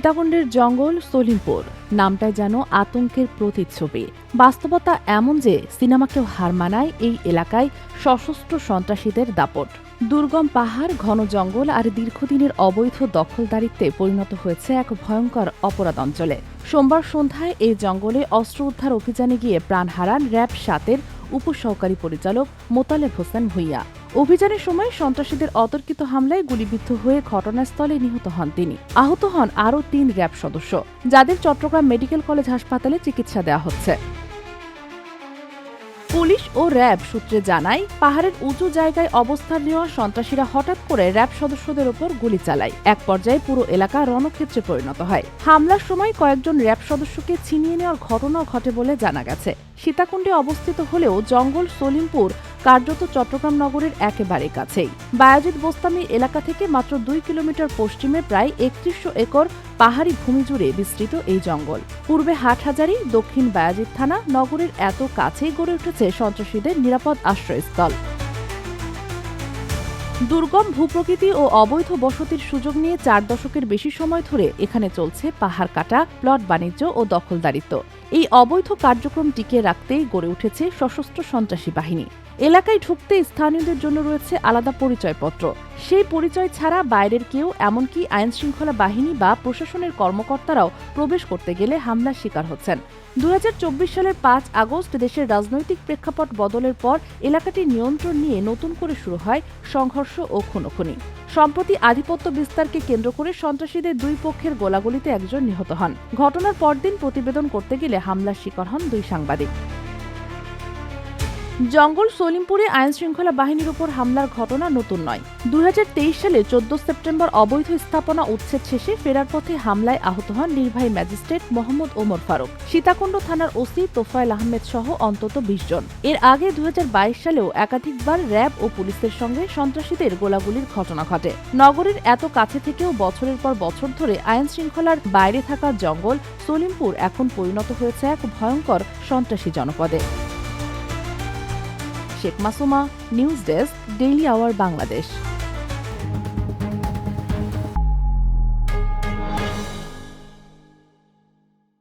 সীতাকুণ্ডের জঙ্গল সলিমপুর নামটাই যেন আতঙ্কের প্রতিচ্ছবি। বাস্তবতা এমন যে সিনেমাকেও হার মানায় এই এলাকায় সশস্ত্র সন্ত্রাসীদের দাপট। দুর্গম পাহাড়, ঘন জঙ্গল আর দীর্ঘদিনের অবৈধ দখলদারিত্বে পরিণত হয়েছে এক ভয়ঙ্কর অপরাধ অঞ্চলে। সোমবার সন্ধ্যায় এই জঙ্গলে অস্ত্র উদ্ধার অভিযানে গিয়ে প্রাণ হারান র্যাব ৭-এর উপসহকারী পরিচালক মোতালেব হোসেন ভূঁইয়া। অভিযানের সময় সন্ত্রাসীদের অতর্কিত হামলায় গুলিবিদ্ধ হয়ে ঘটনাস্থলে নিহত হন তিনি। আহত হন আরও ৩ র্যাব সদস্য, যাদের চট্টগ্রাম মেডিকেল কলেজ হাসপাতালে চিকিৎসা দেওয়া হচ্ছে। পুলিশ ও র্যাব সূত্রে জানায়, পাহাড়ের উঁচু জায়গায় অবস্থান নেওয়া সন্ত্রাসীরা হঠাৎ করে র্যাব সদস্যদের ওপর গুলি চালায়। এক পর্যায়ে পুরো এলাকা রণক্ষেত্রে পরিণত হয়। হামলার সময় কয়েকজন র্যাব সদস্যকে ছিনিয়ে নেওয়ার ঘটনাও ঘটে বলে জানা গেছে। সীতাকুণ্ডে অবস্থিত হলেও জঙ্গল সলিমপুর কার্যত চট্টগ্রাম নগরের একেবারে কাছেই। বায়াজিদ বোস্তামি এলাকা থেকে মাত্র ২ কিলোমিটার পশ্চিমে প্রায় ৩১০০ একর পাহাড়ি ভূমি জুড়ে বিস্তৃত এই জঙ্গল। পূর্বে হাটহাজারী, দক্ষিণ বায়াজিদ থানা, নগরের এত কাছেই গড়ে উঠেছে সন্ত্রাসীদের নিরাপদ আশ্রয়স্থল। দুর্গম ভূপ্রকৃতি ও অবৈধ বসতির সুযোগ নিয়ে ৪ দশকের বেশি সময় ধরে এখানে চলছে পাহাড় কাটা, প্লট বাণিজ্য ও দখলদারিত্ব। এই অবৈধ কার্যক্রম টিকিয়ে রাখতেই গড়ে উঠেছে সশস্ত্র সন্ত্রাসী বাহিনী। এলাকায় ঢুকতে স্থানীয়দের জন্য রয়েছে আলাদা পরিচয়পত্র। সেই পরিচয় ছাড়া বাইরের কেউ, এমনকি আইনশৃঙ্খলা বাহিনী বা প্রশাসনের কর্মকর্তারাও প্রবেশ করতে গেলে হামলার শিকার হচ্ছেন। ২০২৪ সালের ৫ আগস্ট দেশের রাজনৈতিক প্রেক্ষাপট বদলের পর এলাকাটির নিয়ন্ত্রণ নিয়ে নতুন করে শুরু হয় সংঘর্ষ ও খুনোখুনি। সম্প্রতি আধিপত্য বিস্তারকে কেন্দ্র করে সন্ত্রাসীদের ২ পক্ষের গোলাগুলিতে একজন নিহত হন। ঘটনার পরদিন প্রতিবেদন করতে গেলে হামলার শিকার হন ২ সাংবাদিক। জঙ্গল সলিমপুরে আইনশৃঙ্খলা বাহিনীর উপর হামলার ঘটনা নতুন নয়। ২০২৩ সালে ১৪ সেপ্টেম্বর অবৈধ স্থাপনা উচ্ছেদ শেষে ফেরার পথে হামলায় আহত হন নির্বাহী ম্যাজিস্ট্রেট মোহাম্মদ ওমর ফারুক, সীতাকুণ্ড থানার ওসি তোফায়েল আহমেদ সহ অন্তত ২০ জন। এর আগে ২০২২ সালেও একাধিকবার র্যাব ও পুলিশের সঙ্গে সন্ত্রাসীদের গোলাগুলির ঘটনা ঘটে। নগরের এত কাছে থেকেও বছরের পর বছর ধরে আইনশৃঙ্খলার বাইরে থাকা জঙ্গল সলিমপুর এখন পরিণত হয়েছে এক ভয়ঙ্কর সন্ত্রাসী জনপদে। Sheikh Masuma, news desk, daily our Bangladesh.